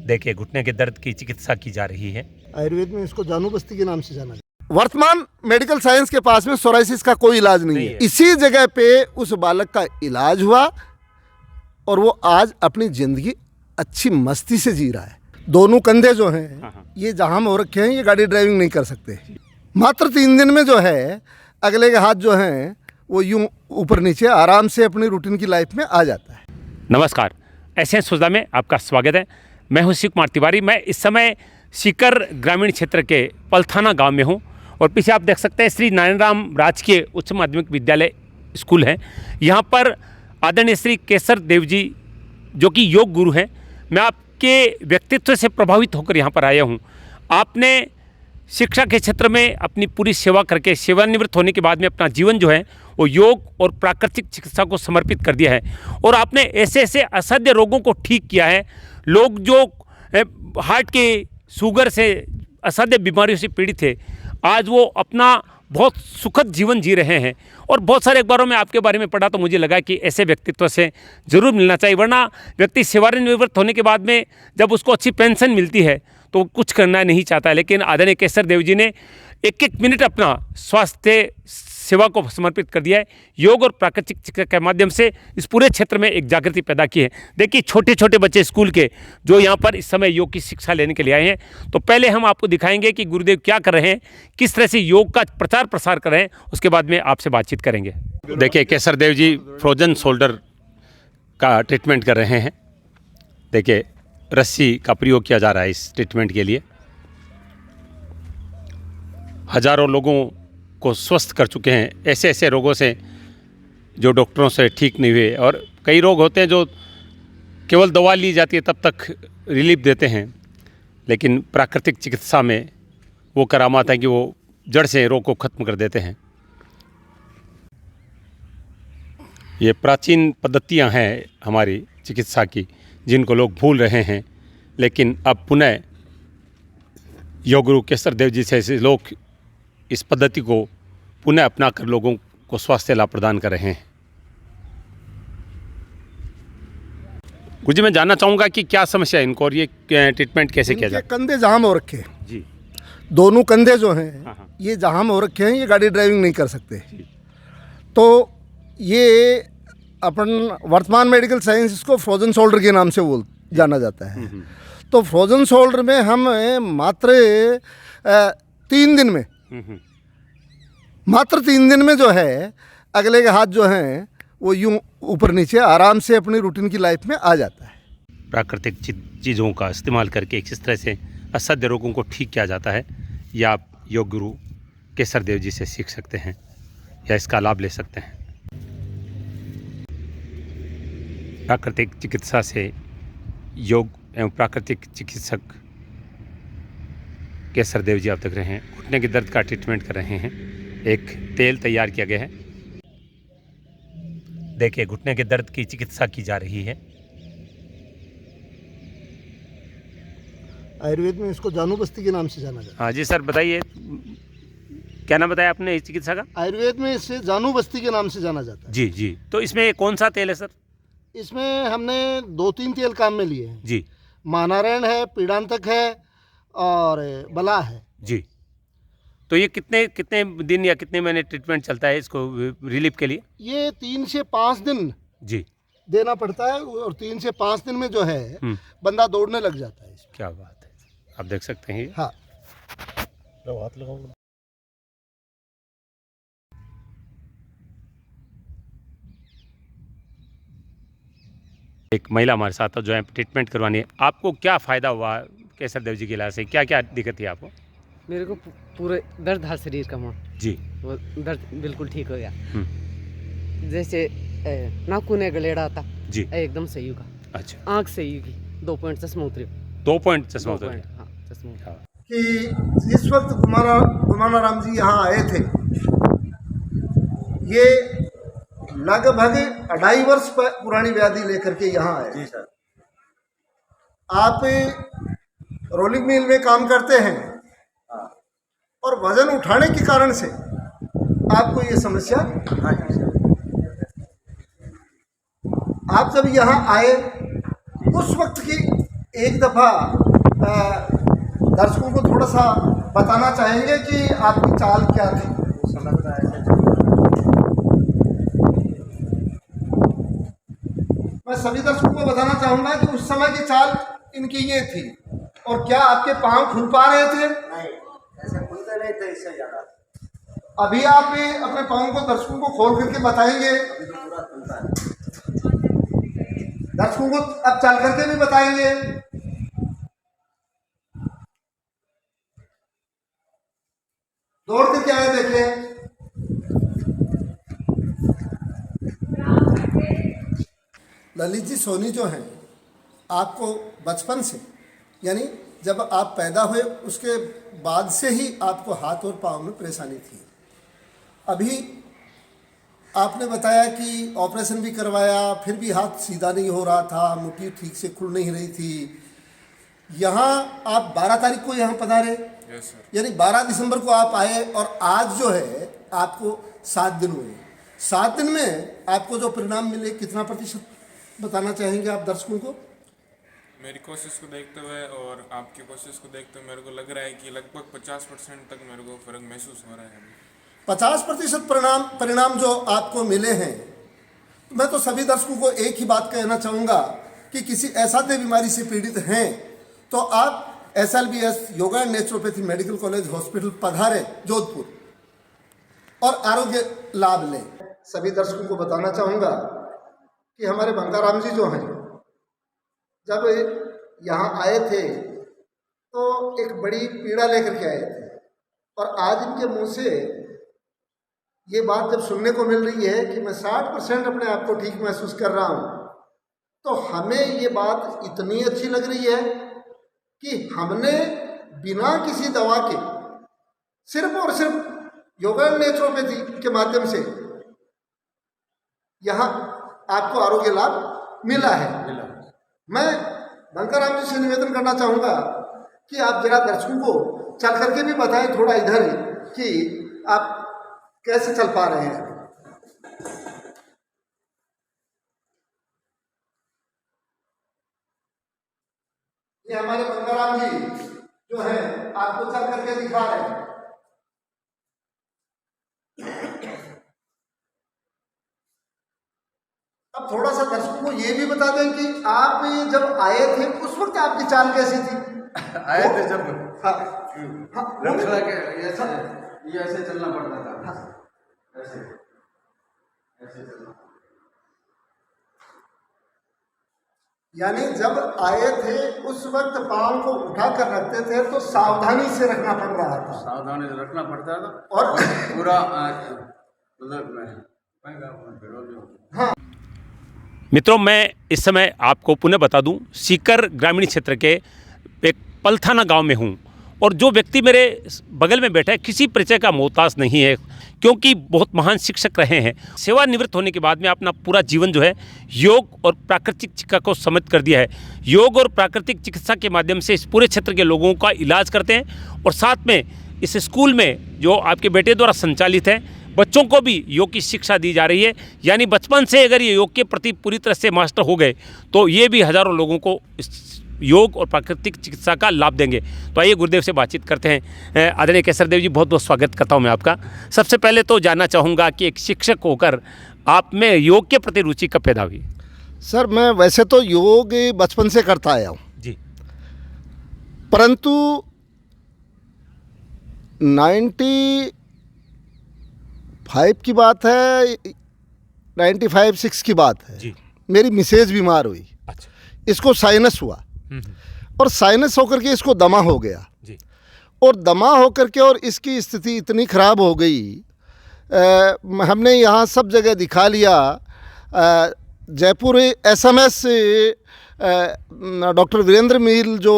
देखिए घुटने के दर्द की चिकित्सा की जा रही है। आयुर्वेद में इसको जानू बस्ती के नाम से जाना जाता है। वर्तमान मेडिकल साइंस के पास में सोराइसिस का कोई इलाज नहीं है। इसी जगह पे उस बालक का इलाज हुआ और वो आज अपनी जिंदगी अच्छी मस्ती से जी रहा है। दोनों कंधे जो हैं ये जहां हो रखे हैं, ये गाड़ी ड्राइविंग नहीं कर सकते। मात्र 3 दिन में जो है अगले के हाथ जो हैं वो यूं ऊपर नीचे आराम से अपनी रूटीन की लाइफ में आ जाता है। नमस्कार, एसएन सुधा में आपका स्वागत है। मैं हूं शिव कुमार तिवारी। मैं इस समय सीकर ग्रामीण क्षेत्र के पलथाना गांव में हूं और पीछे आप देख सकते हैं श्री नारायण राम राजकीय उच्च माध्यमिक विद्यालय स्कूल है। यहां पर आदरणीय श्री केसर देव जी जो कि योग गुरु हैं, मैं आपके व्यक्तित्व से प्रभावित होकर यहाँ पर आया हूँ। आपने शिक्षा के क्षेत्र में अपनी पूरी सेवा करके सेवानिवृत्त होने के बाद में अपना जीवन जो है वो योग और प्राकृतिक चिकित्सा को समर्पित कर दिया है और आपने ऐसे ऐसे असाध्य रोगों को ठीक किया है। लोग जो हार्ट के शुगर से असाध्य बीमारियों से पीड़ित थे, आज वो अपना बहुत सुखद जीवन जी रहे हैं। और बहुत सारे अखबारों में आपके बारे में पढ़ा तो मुझे लगा कि ऐसे व्यक्तित्व से ज़रूर मिलना चाहिए, वरना व्यक्ति सेवानिवृत्त होने के बाद में जब उसको अच्छी पेंशन मिलती है तो कुछ करना नहीं चाहता है। लेकिन आदरणीय केसर देव जी ने एक मिनट अपना स्वास्थ्य सेवा को समर्पित कर दिया है। योग और प्राकृतिक चिकित्सा के माध्यम से इस पूरे क्षेत्र में एक जागृति पैदा की है। देखिए छोटे छोटे बच्चे स्कूल के जो यहाँ पर इस समय योग की शिक्षा लेने के लिए आए हैं, तो पहले हम आपको दिखाएंगे कि गुरुदेव क्या कर रहे हैं, किस तरह से योग का प्रचार प्रसार कर रहे हैं, उसके बाद में आपसे बातचीत करेंगे। देखिए केसर देव जी फ्रोजन शोल्डर का ट्रीटमेंट कर रहे हैं। देखिए रस्सी का प्रयोग किया जा रहा है इस ट्रीटमेंट के लिए। हजारों लोगों को स्वस्थ कर चुके हैं ऐसे ऐसे रोगों से जो डॉक्टरों से ठीक नहीं हुए। और कई रोग होते हैं जो केवल दवा ली जाती है तब तक रिलीफ देते हैं, लेकिन प्राकृतिक चिकित्सा में वो करामात है कि वो जड़ से रोग को ख़त्म कर देते हैं। ये प्राचीन पद्धतियां हैं हमारी चिकित्सा की, जिनको लोग भूल रहे हैं, लेकिन अब पुनः योग गुरु केसर देव जी से ऐसे लोग इस पद्धति को पुनः अपना कर लोगों को स्वास्थ्य लाभ प्रदान कर रहे हैं। गुरु जी मैं जानना चाहूँगा कि क्या समस्या है इनको और ये ट्रीटमेंट कैसे किया जाए। कंधे जाम हो रखे हैं जी, दोनों कंधे जो हैं ये जाम हो रखे हैं, ये गाड़ी ड्राइविंग नहीं कर सकते। तो ये अपन वर्तमान मेडिकल साइंस इसको फ्रोजन शोल्डर के नाम से जाना जाता है। तो फ्रोजन शोल्डर में हम मात्र 3 दिन में मात्र 3 दिन में जो है अगले के हाथ जो हैं वो यूं ऊपर नीचे आराम से अपनी रूटीन की लाइफ में आ जाता है। प्राकृतिक चीज़ों का इस्तेमाल करके किस तरह से असाध्य रोगों को ठीक किया जाता है, या आप योग गुरु केसर देव जी से सीख सकते हैं या इसका लाभ ले सकते हैं। प्राकृतिक चिकित्सा से योग एवं प्राकृतिक चिकित्सक केसर देव जी आप देख रहे हैं घुटने के दर्द का ट्रीटमेंट कर रहे हैं। एक तेल तैयार किया गया है। देखिए घुटने के दर्द की चिकित्सा की जा रही है। आयुर्वेद में इसको जानू बस्ती के नाम से जाना जाता है। हाँ जी सर, बताइए क्या नाम बताया आपने इस चिकित्सा का। आयुर्वेद में इसे जानू बस्ती के नाम से जाना जाता है। जी जी, तो इसमें कौन सा तेल है सर। इसमें हमने 2-3 तेल काम में लिए हैं जी। महानारायण है, पीड़ांतक है और बला है जी। तो ये कितने दिन या कितने महीने ट्रीटमेंट चलता है इसको रिलीफ के लिए। ये 3 से 5 दिन जी देना पड़ता है और 3 से 5 दिन में जो है बंदा दौड़ने लग जाता है। क्या बात है, आप देख सकते हैं। हाँ, हाथ लगाओ। एक महिला हमारे साथ जो है ट्रीटमेंट करवानी है। आपको क्या फ़ायदा हुआ केसर देव जी के इलाज से, क्या क्या दिक्कत थी आपको। मेरे को पूरे दर्द था शरीर का मोड़ जी, वो दर्द बिल्कुल ठीक हो गया। जैसे नाखून गलेड़ा था जी, एकदम सही होगा। अच्छा, आँख सही होगी, 2 पॉइंट चश्मा उतरे। 2 पॉइंट चश्मा उतरे। हाँ, चश्मा कि इस वक्त गुमाना राम जी यहाँ आए थे, ये लगभग 2.5 वर्ष पुरानी व्याधि लेकर के यहाँ आए। जी सर। आप रोलिंग मिल में काम करते हैं और वजन उठाने के कारण से आपको ये समस्या। हाँ जी सर। आप जब यहाँ आए उस वक्त की एक दफ़ा दर्शकों को थोड़ा सा बताना चाहेंगे कि आपकी चाल क्या थी? मैं सभी दर्शकों को बताना चाहूँगा कि उस समय की चाल इनकी ये थी। और क्या आपके पाँव खुल पा रहे थे? नहीं, ऐसे खुलते नहीं थे, इससे ज़्यादा अभी आप अपने पाँव को दर्शकों को खोल करके बताएंगे? अभी तो पूरा खुलता है। दर्शकों को अब चल करके भी बताएंगे? दौड़ करके आए देखें। ललित जी, सोनी जो हैं, आपको बचपन से, यानी जब आप पैदा हुए उसके बाद से ही आपको हाथ और पाँव में परेशानी थी। अभी आपने बताया कि ऑपरेशन भी करवाया, फिर भी हाथ सीधा नहीं हो रहा था, मुट्ठी ठीक से खुल नहीं रही थी। यहाँ आप 12 तारीख को यहाँ पधारे, यानी 12 दिसंबर को आप आए, और आज जो है आपको 7 दिन हुए। 7 दिन में आपको जो परिणाम मिले, कितना प्रतिशत बताना चाहेंगे आप दर्शकों को? मेरी कोशिश को देखते हुए और आपकी कोशिश को देखते हुए मेरे को लग रहा है कि लगभग 50% तक मेरे को फ़र्क महसूस हो रहा है अभी। 50% परिणाम जो आपको मिले हैं, तो मैं तो सभी दर्शकों को एक ही बात कहना चाहूँगा कि किसी असाध्य बीमारी से पीड़ित हैं तो आप SLBS yoga and naturopathy medical college hospital पधारें जोधपुर और आरोग्य लाभ लें। सभी दर्शकों को बताना चाहूँगा कि हमारे बंकाराम जी जो हैं, जब यहाँ आए थे तो एक बड़ी पीड़ा लेकर के आए थे, और आज इनके मुंह से ये बात जब सुनने को मिल रही है कि मैं 60% अपने आप को ठीक महसूस कर रहा हूँ, तो हमें ये बात इतनी अच्छी लग रही है कि हमने बिना किसी दवा के सिर्फ और सिर्फ योगा एंड नेचुरोपैथी के माध्यम से यहाँ आपको आरोग्य लाभ मिला है। मैं बंकाराम जी से निवेदन करना चाहूँगा कि आप जरा दर्शकों को चल करके भी बताएं थोड़ा इधर कि आप कैसे चल पा रहे हैं। ये हमारे बंकाराम जी जो है आपको चल करके दिखा रहे हैं। अब थोड़ा सा दर्शकों को ये भी बता दें कि आप जब आए थे उस वक्त आपकी चाल कैसी थी? आए थे जब हाँ, रखड़ा के ये ऐसे चलना पड़ता था। हाँ। ऐसे ऐसे चलना। यानी जब आए थे उस वक्त पाँव को उठा कर रखते थे तो सावधानी से रखना पड़ रहा था। सावधानी से रखना पड़ता था और पूरा मतलब हाँ, मित्रों, मैं इस समय आपको पुनः बता दूं, सीकर ग्रामीण क्षेत्र के एक पलथाना गांव में हूं, और जो व्यक्ति मेरे बगल में बैठा है किसी परिचय का मोहताज नहीं है, क्योंकि बहुत महान शिक्षक रहे हैं। सेवानिवृत्त होने के बाद में अपना पूरा जीवन जो है योग और प्राकृतिक चिकित्सा को समर्पित कर दिया है। योग और प्राकृतिक चिकित्सा के माध्यम से इस पूरे क्षेत्र के लोगों का इलाज करते हैं, और साथ में इस स्कूल में जो आपके बेटे द्वारा संचालित है, बच्चों को भी योग की शिक्षा दी जा रही है। यानी बचपन से अगर ये योग के प्रति पूरी तरह से मास्टर हो गए तो ये भी हज़ारों लोगों को इस योग और प्राकृतिक चिकित्सा का लाभ देंगे। तो आइए गुरुदेव से बातचीत करते हैं। आदरणीय केसरदेव जी, बहुत बहुत स्वागत करता हूं मैं आपका। सबसे पहले तो जानना चाहूँगा कि एक शिक्षक होकर आप में योग के प्रति रुचि कब पैदा हुई? सर, मैं वैसे तो योग बचपन से करता आया हूँ जी, परंतु 95 की बात है, 95-6 की बात है जी। मेरी मिसेज बीमार हुई। अच्छा। इसको साइनस हुआ, और साइनस होकर के इसको दमा हो गया जी। और दमा होकर के और इसकी स्थिति इतनी ख़राब हो गई, हमने यहाँ सब जगह दिखा लिया। जयपुर SMS डॉक्टर वीरेंद्र मील जो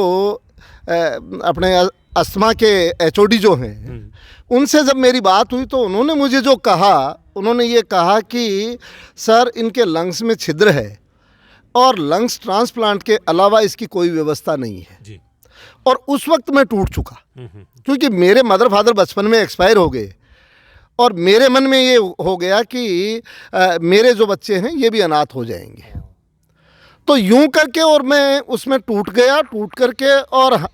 अपने अस्थमा के HOD जो हैं, उनसे जब मेरी बात हुई तो उन्होंने मुझे जो कहा, उन्होंने ये कहा कि सर इनके लंग्स में छिद्र है और लंग्स ट्रांसप्लांट के अलावा इसकी कोई व्यवस्था नहीं है जी। और उस वक्त मैं टूट चुका, क्योंकि मेरे मदर फादर बचपन में एक्सपायर हो गए और मेरे मन में ये हो गया कि मेरे जो बच्चे हैं ये भी अनाथ हो जाएंगे। तो यूं करके और मैं उसमें टूट गया, टूट करके और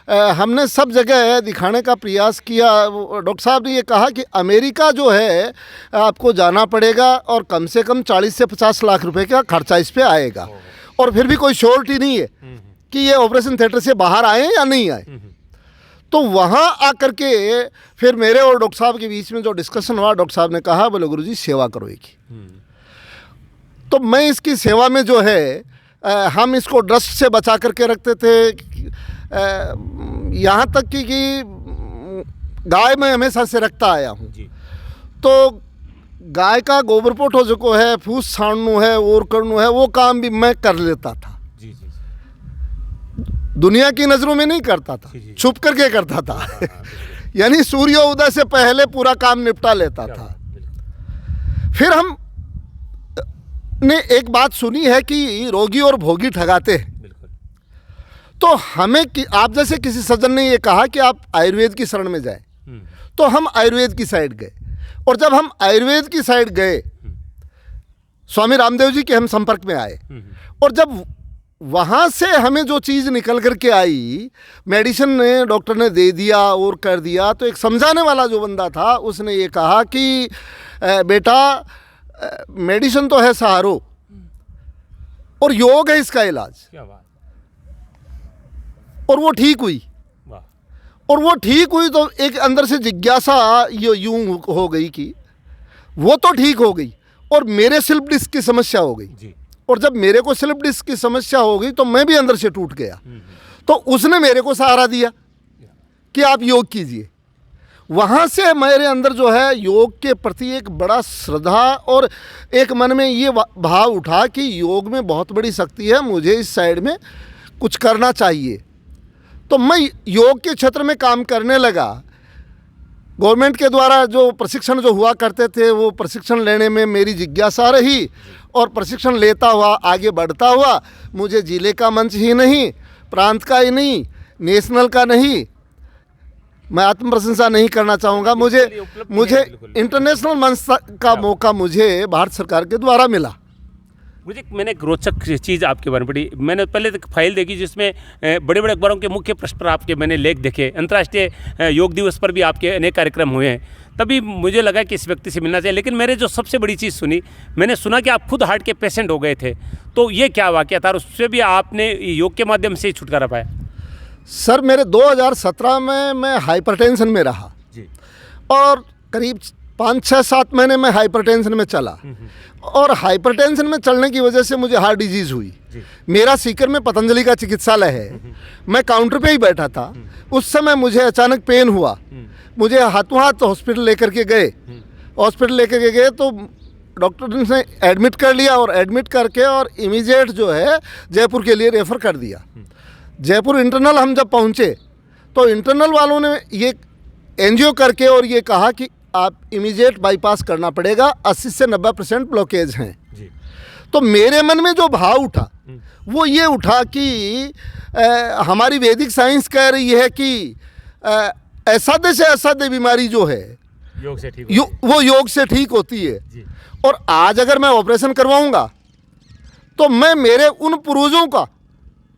हमने सब जगह दिखाने का प्रयास किया। डॉक्टर साहब ने ये कहा कि अमेरिका जो है आपको जाना पड़ेगा और कम से कम 40 से 50 लाख रुपए का खर्चा इस पे आएगा, और फिर भी कोई श्योरिटी नहीं है कि ये ऑपरेशन थिएटर से बाहर आए या नहीं आए। तो वहाँ आकर के फिर मेरे और डॉक्टर साहब के बीच में जो डिस्कशन हुआ, डॉक्टर साहब ने कहा बोले गुरुजी सेवा करो एक। तो मैं इसकी सेवा में जो है हम इसको डस्ट से बचा करके रखते थे। यहाँ तक कि गाय मैं हमेशा से रखता आया हूँ। तो गाय का गोबर पोठो जो है, फूस छानू है और करनू है, वो काम भी मैं कर लेता था। दुनिया की नज़रों में नहीं करता था, छुप करके करता था। यानी सूर्योदय से पहले पूरा काम निपटा लेता था। फिर हम ने एक बात सुनी है कि रोगी और भोगी ठगाते हैं। तो हमें कि आप जैसे किसी सज्जन ने ये कहा कि आप आयुर्वेद की शरण में जाएं, तो हम आयुर्वेद की साइड गए। और जब हम आयुर्वेद की साइड गए, स्वामी रामदेव जी के हम संपर्क में आए, और जब वहाँ से हमें जो चीज़ निकल कर के आई, मेडिसिन ने डॉक्टर ने दे दिया और कर दिया, तो एक समझाने वाला जो बंदा था उसने ये कहा कि बेटा मेडिसिन तो है सहारो और योग है इसका इलाज। क्या बात। और वो ठीक हुई। और वो ठीक हुई तो एक अंदर से जिज्ञासा ये यूं हो गई कि वो तो ठीक हो गई और मेरे स्लिप डिस्क की समस्या हो गई। और जब मेरे को स्लिप डिस्क की समस्या हो गई तो मैं भी अंदर से टूट गया। तो उसने मेरे को सहारा दिया कि आप योग कीजिए। वहाँ से मेरे अंदर जो है योग के प्रति एक बड़ा श्रद्धा और एक मन में ये भाव उठा कि योग में बहुत बड़ी शक्ति है, मुझे इस साइड में कुछ करना चाहिए। तो मैं योग के क्षेत्र में काम करने लगा। गवर्नमेंट के द्वारा जो प्रशिक्षण जो हुआ करते थे, वो प्रशिक्षण लेने में मेरी जिज्ञासा रही, और प्रशिक्षण लेता हुआ आगे बढ़ता हुआ मुझे जिले का मंच ही नहीं, प्रांत का ही नहीं, नेशनल का नहीं, मैं आत्म प्रशंसा नहीं करना चाहूँगा, मुझे इंटरनेशनल मंच का मौका मुझे भारत सरकार के द्वारा मिला। मुझे मैंने एक रोचक चीज़ आपके बारे में पढ़ी। मैंने पहले तक फाइल देखी जिसमें बड़े बड़े अखबारों के मुख्य पृष्ठ पर आपके मैंने लेख देखे। अंतर्राष्ट्रीय योग दिवस पर भी आपके अनेक कार्यक्रम हुए हैं। तभी मुझे लगा कि इस व्यक्ति से मिलना चाहिए। लेकिन मेरे जो सबसे बड़ी चीज़ सुनी, मैंने सुना कि आप खुद हार्ट के पेशेंट हो गए थे। तो ये क्या वाक़या था और उससे भी आपने योग के माध्यम से ही छुटकारा पाया? सर मेरे 2017 में मैं हाइपरटेंशन में रहा जी, और करीब 5-6-7 महीने में हाइपरटेंशन में चला। और हाइपरटेंशन में चलने की वजह से मुझे हार्ट डिजीज़ हुई। मेरा सीकर में पतंजलि का चिकित्सालय है, मैं काउंटर पे ही बैठा था। उस समय मुझे अचानक पेन हुआ, मुझे हाथों हाथ हॉस्पिटल लेकर के गए। हॉस्पिटल लेकर के गए तो डॉक्टर ने एडमिट कर लिया, और एडमिट करके और इमीडिएट जो है जयपुर के लिए रेफ़र कर दिया। जयपुर इंटरनल हम जब पहुँचे तो इंटरनल वालों ने ये एंजियो करके और ये कहा कि आप इमीडिएट बाईपास करना पड़ेगा, 80 से 90% ब्लॉकेज हैं जी। तो मेरे मन में जो भाव उठा वो ये उठा कि हमारी वैदिक साइंस कह रही है कि असाध्य से असाध्य बीमारी जो है योग से ठीक वो योग से ठीक होती है जी। और आज अगर मैं ऑपरेशन करवाऊंगा तो मैं मेरे उन पूर्वजों का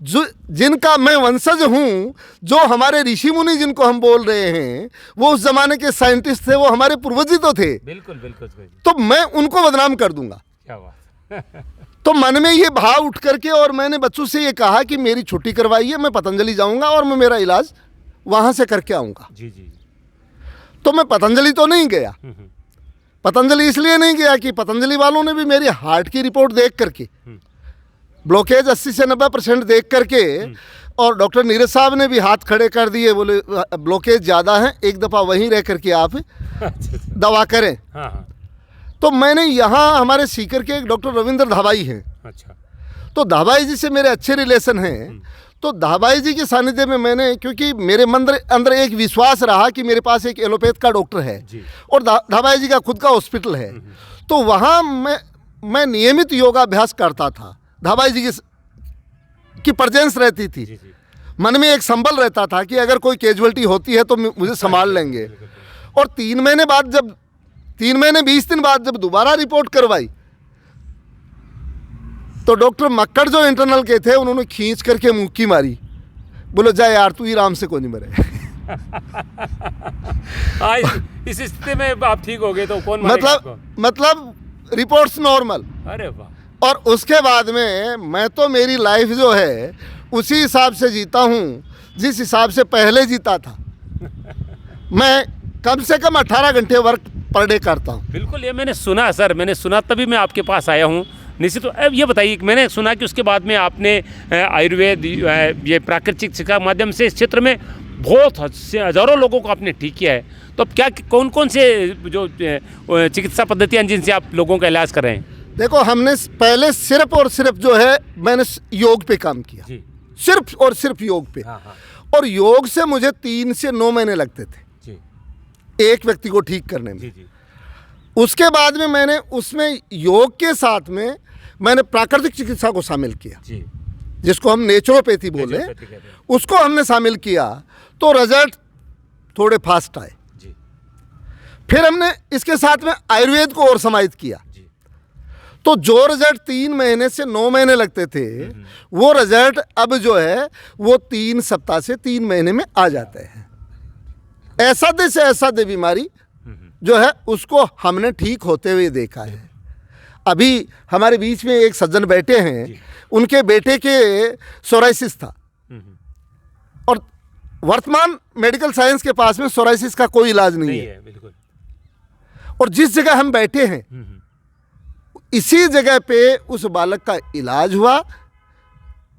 जो जिनका मैं वंशज हूँ, जो हमारे ऋषि मुनि जिनको हम बोल रहे हैं, वो उस जमाने के साइंटिस्ट थे, वो हमारे पूर्वज ही तो थे। बिल्कुल बिल्कुल। तो मैं उनको बदनाम कर दूंगा। क्या बात। तो मन में ये भाव उठ करके और मैंने बच्चों से ये कहा कि मेरी छुट्टी करवाइए, मैं पतंजलि जाऊंगा और मैं मेरा इलाज वहाँ से करके आऊँगा। जी जी। तो मैं पतंजलि तो नहीं गया। पतंजलि इसलिए नहीं गया कि पतंजलि वालों ने भी मेरी हार्ट की रिपोर्ट देख करके ब्लॉकेज 80 से 90% देख करके, और डॉक्टर नीरज साहब ने भी हाथ खड़े कर दिए, बोले ब्लॉकेज ज़्यादा है, एक दफ़ा वहीं रह करके आप दवा करें। तो मैंने यहाँ हमारे सीकर के एक डॉक्टर रविंद्र धाबाई हैं। अच्छा। तो धाबाई जी से मेरे अच्छे रिलेशन हैं। तो धाबाई जी के सानिध्य में मैंने, क्योंकि मेरे अंदर एक विश्वास रहा कि मेरे पास एक एलोपैथ का डॉक्टर है और धाबाई जी का खुद का हॉस्पिटल है, तो वहाँ मैं नियमित योगाभ्यास करता था। धाबाई जी की प्रेजेंस रहती थी। मन में एक संबल रहता था कि अगर कोई कैजुअलिटी होती है तो मुझे संभाल लेंगे। और 3 महीने 20 दिन बाद जब दोबारा रिपोर्ट करवाई तो डॉक्टर मक्कड़ जो इंटरनल के थे उन्होंने खींच करके मुक्की मारी, बोलो जा यार तू ही राम से को नहीं मरे। इस स्थिति में आप ठीक हो गए तो कौन मारेगा आपको? मतलब रिपोर्ट्स नॉर्मल। अरे वाह। और उसके बाद में मैं तो मेरी लाइफ जो है उसी हिसाब से जीता हूँ जिस हिसाब से पहले जीता था। मैं कम से कम 18 घंटे वर्क पर डे करता हूँ। बिल्कुल, ये मैंने सुना सर, मैंने सुना तभी मैं आपके पास आया हूँ निश्चित। अब ये बताइए, मैंने सुना कि उसके बाद में आपने आयुर्वेद ये प्राकृतिक चिकित्सा के माध्यम से इस क्षेत्र में बहुत हज़ारों लोगों को आपने ठीक किया है। तो अब क्या कौन कौन से जो चिकित्सा पद्धतियाँ जिनसे आप लोगों का इलाज कर रहे हैं? देखो, हमने पहले सिर्फ और सिर्फ जो है मैंने योग पे काम किया जी। सिर्फ और सिर्फ योग पे। हाँ हाँ और योग से मुझे 3 से 9 महीने लगते थे जी एक व्यक्ति को ठीक करने में। जी जी उसके बाद में मैंने उसमें योग के साथ में मैंने प्राकृतिक चिकित्सा को शामिल किया, जी। जिसको हम नेचुरोपैथी बोले, नेचुरोपैथी कहते हैं। उसको हमने शामिल किया तो रिजल्ट थोड़े फास्ट आए। जी फिर हमने इसके साथ में आयुर्वेद को और समाहित किया, जी। तो जो रिजल्ट 3 महीने से 9 महीने लगते थे वो रिजल्ट अब जो है वो 3 सप्ताह से 3 महीने में आ जाते हैं। ऐसा से ऐसा दे बीमारी जो है उसको हमने ठीक होते हुए देखा है। अभी हमारे बीच में एक सज्जन बैठे हैं, उनके बेटे के सोराइसिस था और वर्तमान मेडिकल साइंस के पास में सोराइसिस का कोई इलाज नहीं है। बिल्कुल। और जिस जगह हम बैठे हैं इसी जगह पे उस बालक का इलाज हुआ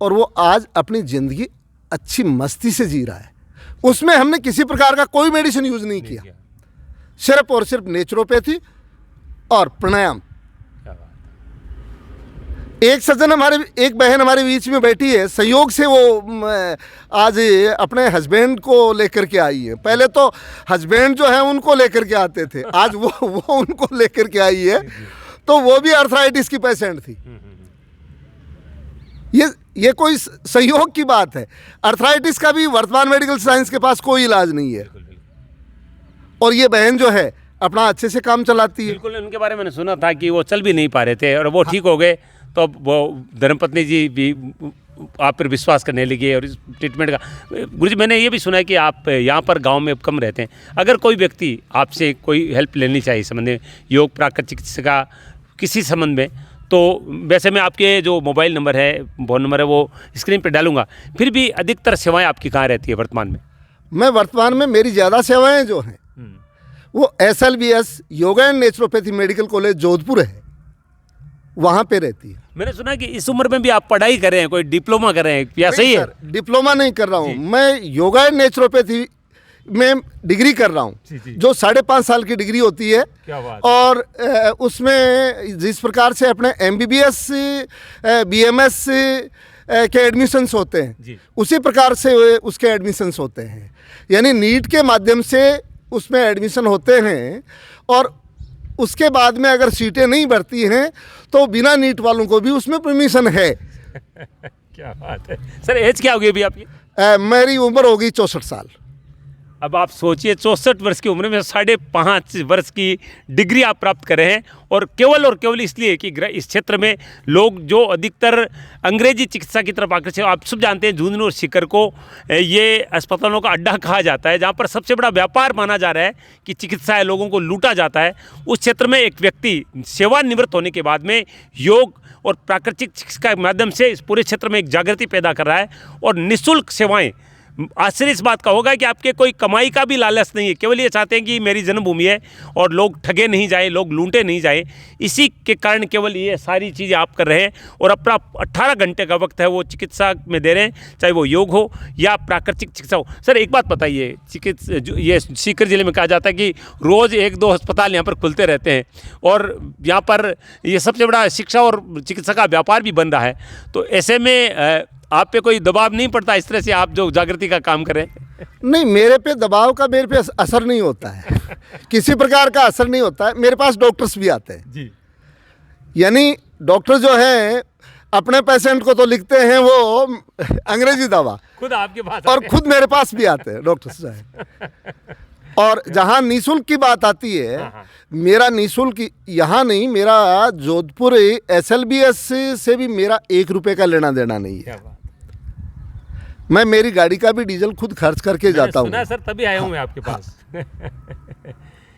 और वो आज अपनी ज़िंदगी अच्छी मस्ती से जी रहा है। उसमें हमने किसी प्रकार का कोई मेडिसिन यूज़ नहीं किया, सिर्फ और सिर्फ नेचुरोपैथी और प्राणायाम। एक सज्जन एक बहन हमारे बीच में बैठी है, संयोग से वो आज अपने हस्बैंड को लेकर के आई है। पहले तो हस्बैंड जो है उनको लेकर के आते थे, आज वो उनको लेकर के आई है। तो वो भी अर्थराइटिस की पेशेंट थी। ये कोई संयोग की बात है। अर्थराइटिस का भी वर्तमान मेडिकल साइंस के पास कोई इलाज नहीं है और ये बहन जो है अपना अच्छे से काम चलाती है। बिल्कुल, उनके बारे में मैंने सुना था कि वो चल भी नहीं पा रहे थे और वो ठीक हो गए, तो अब वो धर्मपत्नी जी भी आप पर विश्वास करने लगी और इस ट्रीटमेंट का। गुरुजी, मैंने ये भी सुना है कि आप यहाँ पर गांव में कम रहते हैं, अगर कोई व्यक्ति आपसे कोई हेल्प लेनी चाहिए संबंध में, योग प्राकृतिक चिकित्सा का किसी संबंध में, तो वैसे मैं आपके जो मोबाइल नंबर है, फ़ोन नंबर है, वो स्क्रीन पर डालूंगा। फिर भी अधिकतर सेवाएँ आपकी कहाँ रहती है वर्तमान में? मैं वर्तमान में मेरी ज़्यादा सेवाएँ जो हैं वो SLBS yoga and naturopathy medical college Jodhpur है, वहाँ पे रहती है। मैंने सुना कि इस उम्र में भी आप पढ़ाई कर रहे हैं, कोई डिप्लोमा कर रहे हैं, क्या सही है? डिप्लोमा नहीं कर रहा हूँ मैं, योगा एंड नेचुरोपैथी में डिग्री कर रहा हूँ, जो 5.5 साल की डिग्री होती है। क्या बात। और उसमें जिस प्रकार से अपने MBBS BMS के एडमिशन्स होते हैं उसी प्रकार से उसके एडमिशन्स होते हैं, यानी नीट के माध्यम से उसमें एडमिशन होते हैं और उसके बाद में अगर सीटें नहीं बढ़ती हैं तो बिना नीट वालों को भी उसमें परमिशन है। क्या बात है सर। एज क्या होगी अभी आपकी? मेरी उम्र होगी 64 साल। अब आप सोचिए 64 वर्ष की उम्र में 5.5 वर्ष की डिग्री आप प्राप्त कर रहे हैं, और केवल इसलिए कि इस क्षेत्र में लोग जो अधिकतर अंग्रेजी चिकित्सा की तरफ आकर्षित। आप सब जानते हैं झुंझुनू और सीकर को ये अस्पतालों का अड्डा कहा जाता है, जहाँ पर सबसे बड़ा व्यापार माना जा रहा है कि चिकित्सा है, लोगों को लूटा जाता है। उस क्षेत्र में एक व्यक्ति सेवानिवृत्त होने के बाद में योग और प्राकृतिक चिकित्सा के माध्यम से इस पूरे क्षेत्र में एक जागृति पैदा कर रहा है और निःशुल्क सेवाएँ। आश्चर्य इस बात का होगा कि आपके कोई कमाई का भी लालच नहीं है, केवल ये चाहते हैं कि मेरी जन्मभूमि है और लोग ठगे नहीं जाए, लोग लूटे नहीं जाए। इसी के कारण केवल ये सारी चीज़ें आप कर रहे हैं और अपना 18 घंटे का वक्त है वो चिकित्सा में दे रहे हैं, चाहे वो योग हो या प्राकृतिक चिकित्सा हो। सर एक बात बताइए, ये सीकर जिले में कहा जाता है कि रोज़ 1-2 अस्पताल यहाँ पर खुलते रहते हैं और यहाँ पर ये सबसे बड़ा शिक्षा और चिकित्सा का व्यापार भी बन रहा है, तो ऐसे में आप पे कोई दबाव नहीं पड़ता इस तरह से आप जो जागृति का काम करें? नहीं, मेरे पे दबाव का मेरे पे असर नहीं होता है। किसी प्रकार का असर नहीं होता है। मेरे पास डॉक्टर्स भी आते हैं जी, यानी डॉक्टर जो हैं अपने पेशेंट को तो लिखते हैं वो अंग्रेजी दवा, खुद आपके पास और खुद मेरे पास भी आते हैं डॉक्टर्स जो हैं। और जहाँ निःशुल्क की बात आती है, हाँ। मेरा निःशुल्क यहाँ नहीं, मेरा जोधपुर SLBS से भी मेरा 1 रुपए का लेना देना नहीं है। क्या बात, मैं मेरी गाड़ी का भी डीजल खुद खर्च करके जाता हूँ। सुना सर, तभी आया हूँ मैं आपके पास।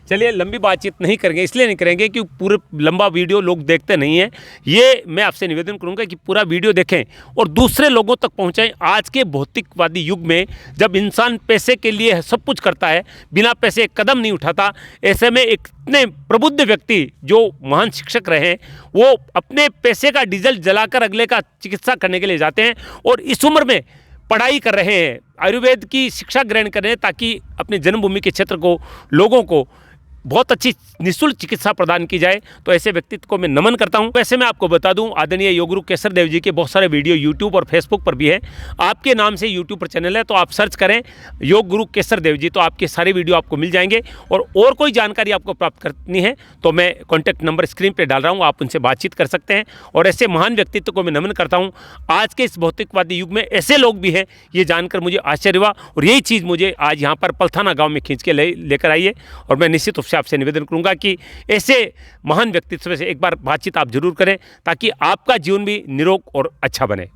चलिए, लंबी बातचीत नहीं करेंगे, इसलिए नहीं करेंगे कि पूरे लंबा वीडियो लोग देखते नहीं हैं। ये मैं आपसे निवेदन करूंगा कि पूरा वीडियो देखें और दूसरे लोगों तक पहुंचाएं। आज के भौतिकवादी युग में जब इंसान पैसे के लिए सब कुछ करता है, बिना पैसे एक कदम नहीं उठाता, ऐसे में एक इतने प्रबुद्ध व्यक्ति जो महान शिक्षक रहे, वो अपने पैसे का डीजल जलाकर अगले का चिकित्सा करने के लिए जाते हैं और इस उम्र में पढ़ाई कर रहे हैं, आयुर्वेद की शिक्षा ग्रहण कर रहे हैं, ताकि अपने जन्मभूमि के क्षेत्र को, लोगों को बहुत अच्छी निःशुल्क चिकित्सा प्रदान की जाए। तो ऐसे व्यक्तित्व को मैं नमन करता हूं। वैसे मैं आपको बता दूं, आदरणीय योग गुरु केसर देव जी के बहुत सारे वीडियो यूट्यूब और फेसबुक पर भी है। आपके नाम से यूट्यूब पर चैनल है, तो आप सर्च करें योग गुरु केसर देव जी, तो आपके सारे वीडियो आपको मिल जाएंगे। और कोई जानकारी आपको प्राप्त करनी है तो मैं कॉन्टैक्ट नंबर स्क्रीन पर डाल रहा हूँ, आप उनसे बातचीत कर सकते हैं। और ऐसे महान व्यक्तित्व को मैं नमन करता हूँ। आज के इस भौतिकवादी युग में ऐसे लोग भी हैं, ये जानकर मुझे आश्चर्य हुआ। और यही चीज़ मुझे आज यहाँ पर पलथाना गाँव में खींच के लेकर आई है। और मैं निश्चित रूप से आपसे निवेदन करूंगा कि ऐसे महान व्यक्तित्व से एक बार बातचीत आप जरूर करें, ताकि आपका जीवन भी निरोग और अच्छा बने।